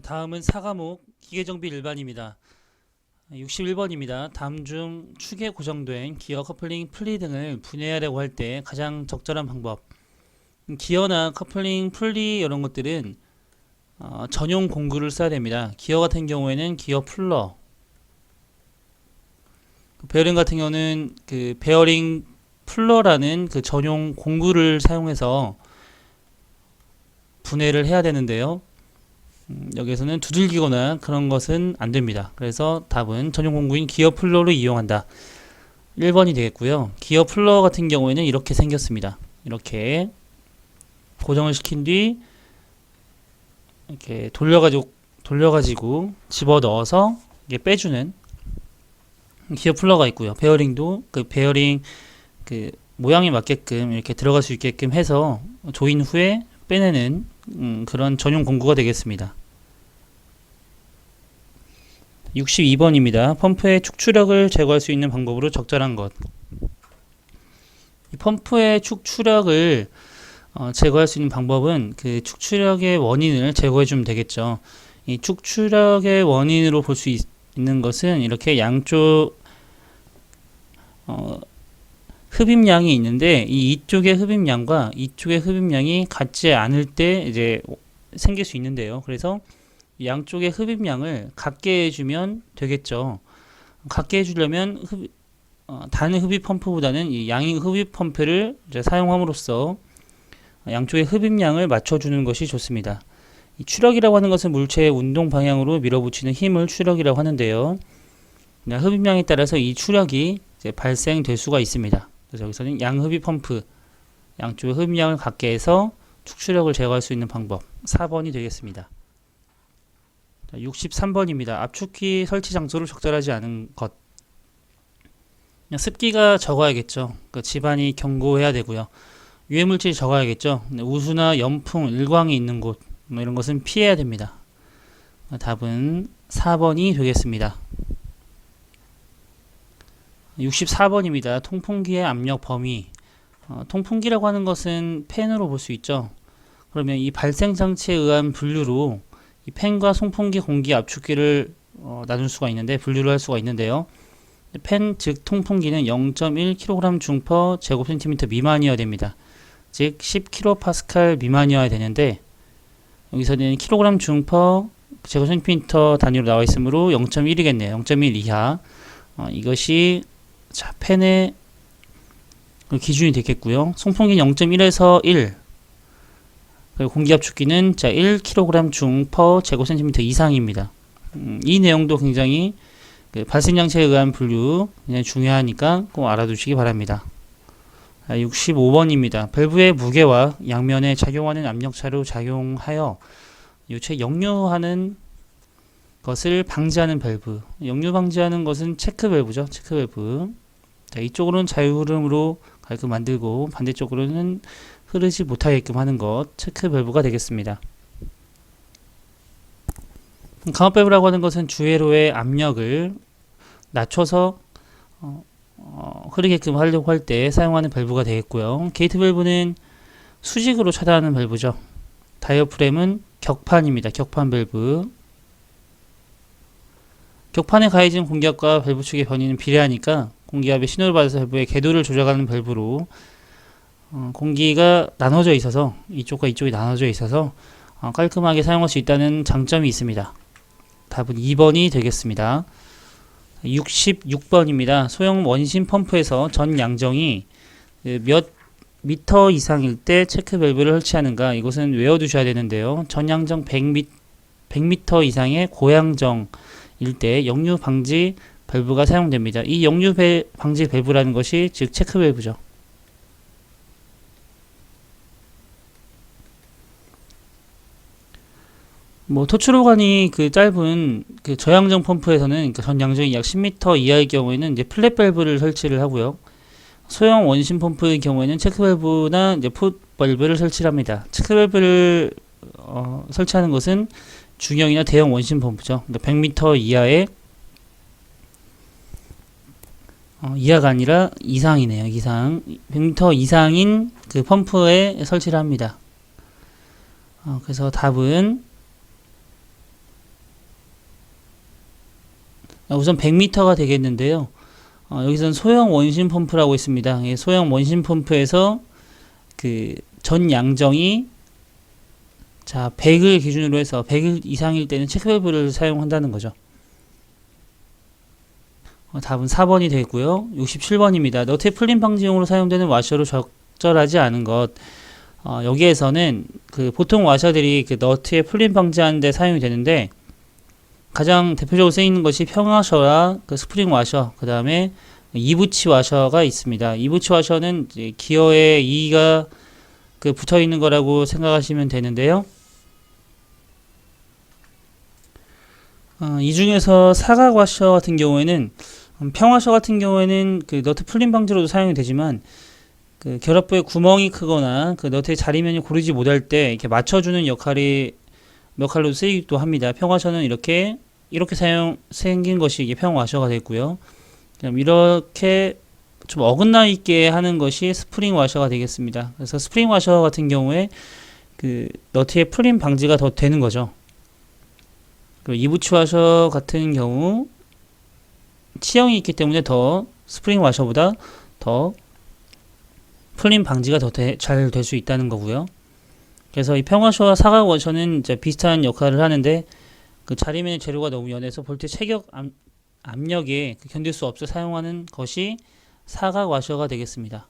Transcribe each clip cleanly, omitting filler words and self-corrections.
다음은 4과목 기계정비 일반입니다. 61번입니다. 다음 중 축에 고정된 기어 커플링 풀리 등을 분해하려고 할 때 가장 적절한 방법. 기어나 커플링 풀리 이런 것들은 전용 공구를 써야 됩니다. 기어 같은 경우에는 기어 풀러, 베어링 같은 경우는 그 베어링 풀러라는 그 전용 공구를 사용해서 분해를 해야 되는데요. 여기에서는 두들기거나 그런 것은 안 됩니다. 그래서 답은 전용 공구인 기어 풀러를 이용한다. 1번이 되겠고요. 기어 풀러 같은 경우에는 이렇게 생겼습니다. 이렇게 고정을 시킨 뒤 이렇게 돌려가지고 집어 넣어서 이게 빼주는 기어 풀러가 있고요. 베어링도 그 베어링 그 모양에 맞게끔 이렇게 들어갈 수 있게끔 해서 조인 후에 빼내는 그런 전용 공구가 되겠습니다. 62번입니다. 펌프의 축출력을 제거할 수 있는 방법으로 적절한 것. 이 펌프의 축출력을 제거할 수 있는 방법은 그 축출력의 원인을 제거해 주면 되겠죠. 이 축출력의 원인으로 볼 수 있는 것은 이렇게 양쪽 흡입량이 있는데 이쪽의 흡입량과 이쪽의 흡입량이 같지 않을 때 이제 생길 수 있는데요. 그래서 양쪽의 흡입량을 같게 해주면 되겠죠. 같게 해주려면 단 흡입 펌프보다는 이 양인 흡입 펌프를 이제 사용함으로써 양쪽의 흡입량을 맞춰주는 것이 좋습니다. 이 추력이라고 하는 것은 물체의 운동 방향으로 밀어붙이는 힘을 추력이라고 하는데요. 흡입량에 따라서 이 추력이 이제 발생될 수가 있습니다. 그래서 여기서는 양흡입 펌프, 양쪽의 흡입량을 같게 해서 축출력을 제거할 수 있는 방법 4번이 되겠습니다. 63번입니다. 압축기 설치 장소를 적절하지 않은 것. 습기가 적어야겠죠. 집안이 견고해야 되고요. 유해물질이 적어야겠죠. 우수나 연풍, 일광이 있는 곳 이런 것은 피해야 됩니다. 답은 4번이 되겠습니다. 64번입니다. 통풍기의 압력 범위. 통풍기라고 하는 것은 팬으로 볼 수 있죠. 그러면 이 발생 장치에 의한 분류로 이 팬과 송풍기 공기 압축기를 나눌 수가 있는데 분류를 할 수가 있는데요. 팬 즉 통풍기는 0.1kg 중/per 제곱센티미터 미만이어야 됩니다. 즉 10kPa 미만이어야 되는데 여기서는 kg 중/per 제곱센티미터 단위로 나와 있으므로 0.1이겠네요. 0.1 이하. 이것이 자 팬의 기준이 되겠고요. 송풍기는 0.1에서 1. 공기압축기는 1kg 중/per 제곱센티미터 이상입니다. 이 내용도 굉장히 발생장치에 의한 분류 굉장히 중요하니까 꼭 알아두시기 바랍니다. 65번입니다. 밸브의 무게와 양면에 작용하는 압력차로 작용하여 유체 역류하는 것을 방지하는 밸브. 역류 방지하는 것은 체크 밸브죠. 체크 밸브. 이쪽으로는 자유흐름으로 가게끔 만들고 반대쪽으로는 흐르지 못하게끔 하는 것, 체크 밸브가 되겠습니다. 강압 밸브라고 하는 것은 주회로의 압력을 낮춰서 흐르게끔 하려고 할 때 사용하는 밸브가 되겠고요. 게이트 밸브는 수직으로 차단하는 밸브죠. 다이어프램은 격판입니다. 격판 밸브. 격판에 가해진 공기압과 밸브 축의 변이는 비례하니까 공기압의 신호를 받아서 밸브의 궤도를 조작하는 밸브로 공기가 나눠져 있어서 이쪽과 이쪽이 나눠져 있어서 깔끔하게 사용할 수 있다는 장점이 있습니다. 답은 2번이 되겠습니다. 66번입니다. 소형 원심 펌프에서 전 양정이 몇 미터 이상일 때 체크 밸브를 설치하는가 이것은 외워두셔야 되는데요. 전 양정 100m 이상의 고양정일 때 역류 방지 밸브가 사용됩니다. 이 역류 방지 밸브라는 것이 즉 체크 밸브죠. 토출호관이 짧은 저양정 펌프에서는 전 양정이 약 10m 이하의 경우에는 이제 플랫 밸브를 설치를 하고요. 소형 원심 펌프의 경우에는 체크 밸브나 이제 풋 밸브를 설치를 합니다. 체크 밸브를 설치하는 것은 중형이나 대형 원심 펌프죠. 100m 이하의 이하가 아니라 이상이네요. 이상 100m 이상인 그 펌프에 설치를 합니다. 그래서 답은 우선 100m가 되겠는데요. 여기서는 소형 원심 펌프라고 있습니다. 예, 소형 원심 펌프에서 그 전 양정이 자 100을 기준으로 해서 100일 이상일 때는 체크밸브를 사용한다는 거죠. 답은 4번이 되고요. 67번입니다. 너트의 풀림 방지용으로 사용되는 와셔로 적절하지 않은 것. 여기에서는 그 보통 와셔들이 그 너트의 풀림 방지하는 데 사용이 되는데 가장 대표적으로 쓰이는 것이 평와셔와 그 스프링 와셔, 그 다음에 이부치 와셔가 있습니다. 이부치 와셔는 이제 기어에 2가 그 붙어 있는 거라고 생각하시면 되는데요. 이 중에서 사각 와셔 같은 경우에는 평와셔 같은 경우에는 그 너트 풀림 방지로도 사용이 되지만 그 결합부에 구멍이 크거나 그 너트의 자리면이 고르지 못할 때 이렇게 맞춰주는 역할로 쓰이기도 합니다. 평와셔는 이렇게 생긴 것이 이게 평와셔가 됐고요. 그럼 이렇게 좀 어긋나 있게 하는 것이 스프링 와셔가 되겠습니다. 그래서 스프링 와셔 같은 경우에 그 너트의 풀림 방지가 더 되는 거죠. 그리고 이부치 와셔 같은 경우 치형이 있기 때문에 더 스프링 와셔보다 더 풀림 방지가 더 잘 될 수 있다는 거고요. 그래서 이 평와셔와 사각 와셔는 이제 비슷한 역할을 하는데 그 자리면의 재료가 너무 연해서 볼트 체격 압력에 견딜 수 없어 사용하는 것이 사각 와셔가 되겠습니다.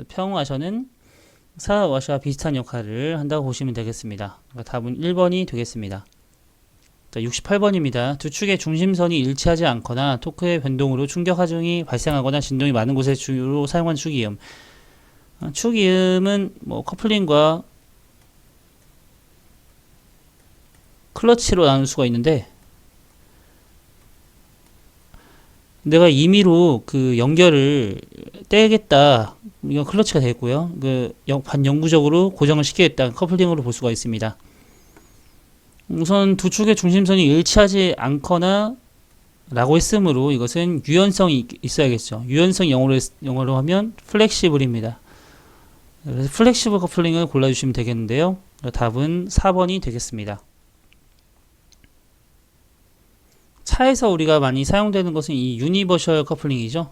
평와셔는 사각 와셔와 비슷한 역할을 한다고 보시면 되겠습니다. 답은 1번이 되겠습니다. 자, 68번입니다. 두 축의 중심선이 일치하지 않거나 토크의 변동으로 충격 하중이 발생하거나 진동이 많은 곳에 주로 사용하는 축이음. 축이음은 뭐 커플링과 클러치로 나눌 수가 있는데 내가 임의로 그 연결을 떼겠다. 이건 클러치가 되겠고요. 그 반영구적으로 고정을 시키겠다. 커플링으로 볼 수가 있습니다. 우선 두 축의 중심선이 일치하지 않거나 라고 했으므로 이것은 유연성이 있어야겠죠. 유연성 영어로 하면 플렉시블입니다. 그래서 플렉시블 커플링을 골라주시면 되겠는데요. 답은 4번이 되겠습니다. 차에서 우리가 많이 사용되는 것은 이 유니버셜 커플링이죠.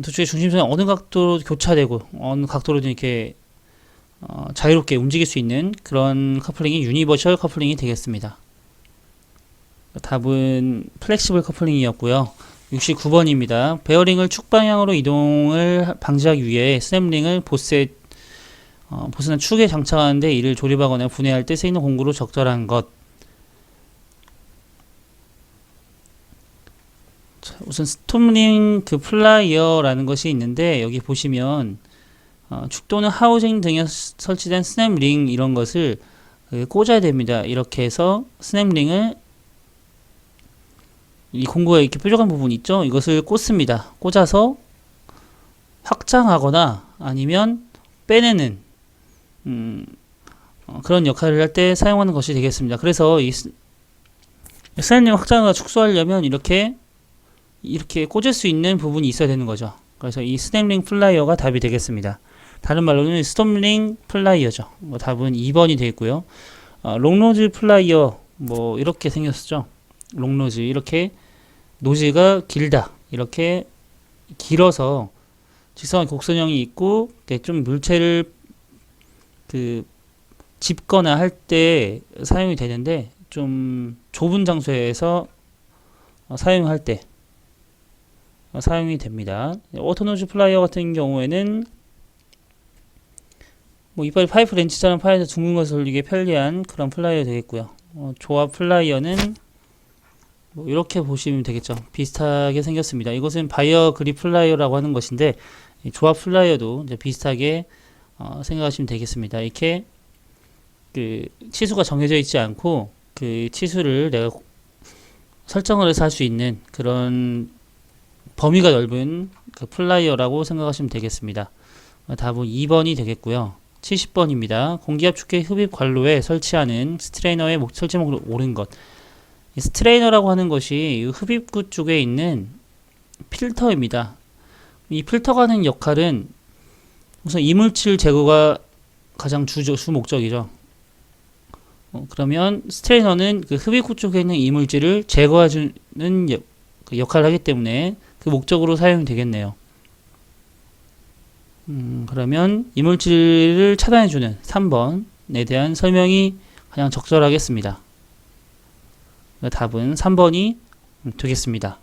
두 축의 중심선이 어느 각도로 교차되고 어느 각도로든 이렇게 자유롭게 움직일 수 있는 그런 커플링이 유니버셜 커플링이 되겠습니다. 답은 플렉시블 커플링이었고요. 69번입니다. 베어링을 축 방향으로 이동을 방지하기 위해 스냅링을 보스나 축에 장착하는데 이를 조립하거나 분해할 때 쓰이는 공구로 적절한 것. 자, 우선 스톰링 그 플라이어라는 것이 있는데 여기 보시면 축 또는 하우징 등에 설치된 스냅링 이런 것을 꽂아야 됩니다. 이렇게 해서 스냅링을 이 공구에 이렇게 뾰족한 부분 있죠? 이것을 꽂습니다. 꽂아서 확장하거나 아니면 빼내는 그런 역할을 할 때 사용하는 것이 되겠습니다. 그래서 이 스냅링 확장을 축소하려면 이렇게 꽂을 수 있는 부분이 있어야 되는 거죠. 그래서 이 스냅링 플라이어가 답이 되겠습니다. 다른 말로는 스톰링 플라이어죠. 답은 2번이 되겠고요. 롱노즈 플라이어 뭐 이렇게 생겼죠. 롱노즈 이렇게 노즈가 길다. 이렇게 길어서 직선과 곡선형이 있고 좀 물체를 그 짚거나 할 때 사용이 되는데 좀 좁은 장소에서 사용할 때 사용이 됩니다. 오토노즈 플라이어 같은 경우에는 뭐 이빨 파이프 렌치처럼 파에서 둥근 것을 올리기 편리한 그런 플라이어 되겠고요. 조합 플라이어는 뭐 이렇게 보시면 되겠죠. 비슷하게 생겼습니다. 이것은 바이어 그립 플라이어라고 하는 것인데 조합 플라이어도 이제 비슷하게 생각하시면 되겠습니다. 이렇게 그 치수가 정해져 있지 않고 그 치수를 내가 설정을 해서 할 수 있는 그런 범위가 넓은 그 플라이어라고 생각하시면 되겠습니다. 답은 2번이 되겠고요. 70번입니다. 공기압 축계 흡입 관로에 설치하는 스트레이너의 설치목으로 옳은 것. 이 스트레이너라고 하는 것이 흡입구 쪽에 있는 필터입니다. 이 필터가 하는 역할은 우선 이물질 제거가 가장 주 목적이죠. 그러면 스트레이너는 그 흡입구 쪽에 있는 이물질을 제거해주는 그 역할을 하기 때문에 그 목적으로 사용이 되겠네요. 그러면 이물질을 차단해주는 3번에 대한 설명이 가장 적절하겠습니다. 답은 3번이 되겠습니다.